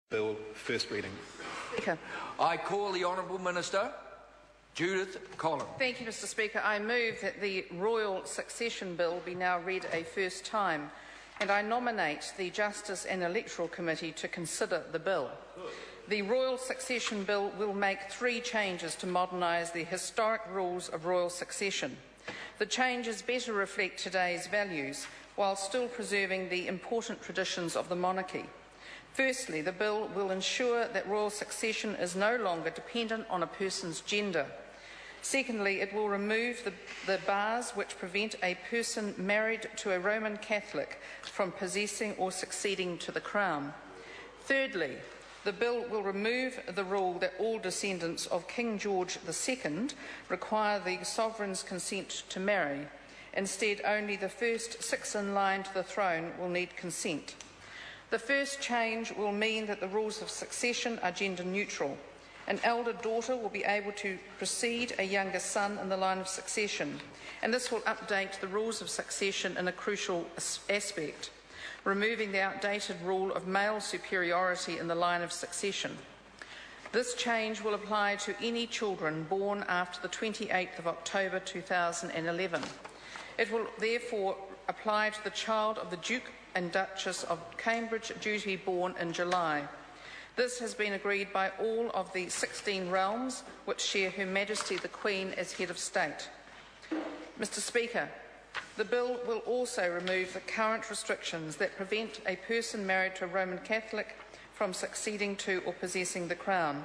Bill, first reading. Speaker. I call the Honourable Minister, Judith Collins. Thank you, Mr. Speaker. I move that the Royal Succession Bill be now read a first time, and I nominate the Justice and Electoral Committee to consider the bill. The Royal Succession Bill will make 3 changes to modernise the historic rules of royal succession. The changes better reflect today's values, while still preserving the important traditions of the monarchy. Firstly, the bill will ensure that royal succession is no longer dependent on a person's gender. Secondly, it will remove the bars which prevent a person married to a Roman Catholic from possessing or succeeding to the crown. Thirdly, the bill will remove the rule that all descendants of King George II require the sovereign's consent to marry. Instead, only the first 6 in line to the throne will need consent. The first change will mean that the rules of succession are gender neutral. An elder daughter will be able to precede a younger son in the line of succession, and this will update the rules of succession in a crucial aspect, removing the outdated rule of male superiority in the line of succession. This change will apply to any children born after the 28th of October 2011. It will therefore apply to the child of the Duke and Duchess of Cambridge due to be born in July. This has been agreed by all of the 16 realms which share Her Majesty the Queen as Head of State. Mr. Speaker, the bill will also remove the current restrictions that prevent a person married to a Roman Catholic from succeeding to or possessing the crown.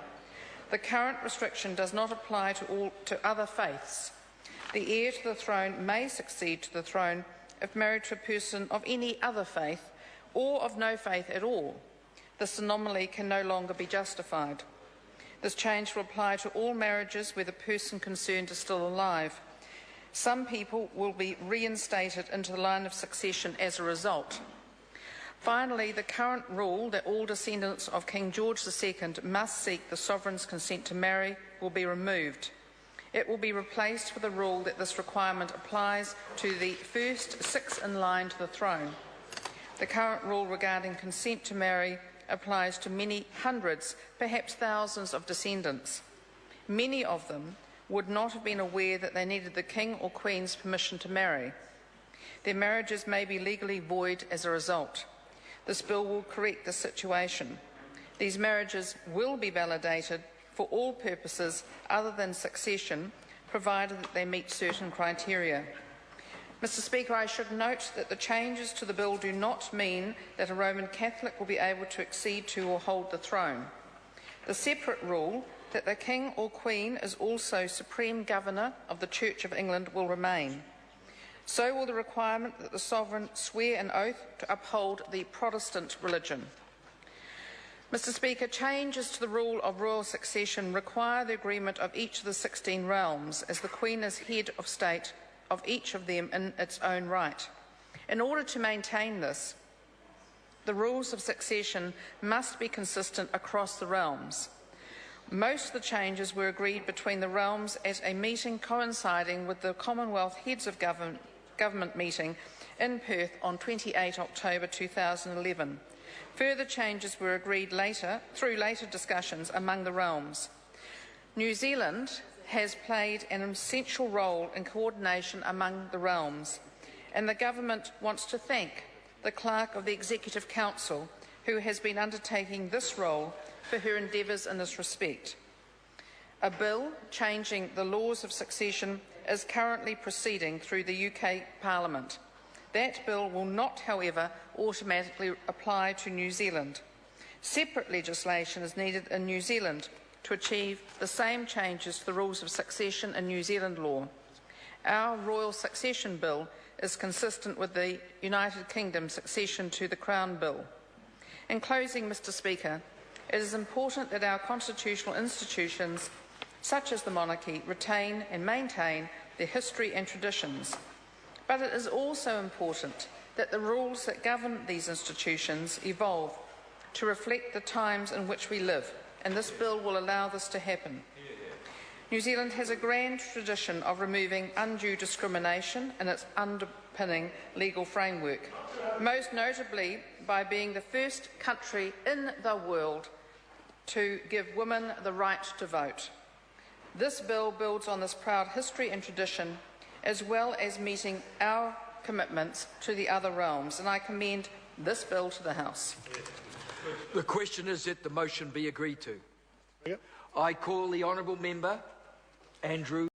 The current restriction does not apply to other faiths. The heir to the throne may succeed to the throne if married to a person of any other faith or of no faith at all. This anomaly can no longer be justified. This change will apply to all marriages where the person concerned is still alive. Some people will be reinstated into the line of succession as a result. Finally, the current rule that all descendants of King George II must seek the sovereign's consent to marry will be removed. It will be replaced with a rule that this requirement applies to the first 6 in line to the throne. The current rule regarding consent to marry applies to many hundreds, perhaps thousands of descendants. Many of them would not have been aware that they needed the King or Queen's permission to marry. Their marriages may be legally void as a result. This bill will correct the situation. These marriages will be validated for all purposes other than succession, provided that they meet certain criteria. Mr. Speaker, I should note that the changes to the bill do not mean that a Roman Catholic will be able to accede to or hold the throne. The separate rule that the King or Queen is also Supreme Governor of the Church of England will remain. So will the requirement that the sovereign swear an oath to uphold the Protestant religion. Mr. Speaker, changes to the rule of royal succession require the agreement of each of the 16 realms, as the Queen is head of state of each of them in its own right. In order to maintain this, the rules of succession must be consistent across the realms. Most of the changes were agreed between the realms at a meeting coinciding with the Commonwealth Heads of Government meeting in Perth on 28 October 2011. Further changes were agreed through later discussions among the realms. New Zealand has played an essential role in coordination among the realms, and the government wants to thank the Clerk of the Executive Council, who has been undertaking this role, for her endeavours in this respect. A bill changing the laws of succession is currently proceeding through the UK Parliament. That bill will not, however, automatically apply to New Zealand. Separate legislation is needed in New Zealand to achieve the same changes to the rules of succession in New Zealand law. Our Royal Succession Bill is consistent with the United Kingdom Succession to the Crown Bill. In closing, Mr. Speaker, it is important that our constitutional institutions, such as the monarchy, retain and maintain their history and traditions. But it is also important that the rules that govern these institutions evolve to reflect the times in which we live, and this bill will allow this to happen. New Zealand has a grand tradition of removing undue discrimination in its underpinning legal framework, most notably by being the first country in the world to give women the right to vote. This bill builds on this proud history and tradition, as well as meeting our commitments to the other realms, and I commend this bill to the House. The question is that the motion be agreed to. Yep. I call the honourable member Andrew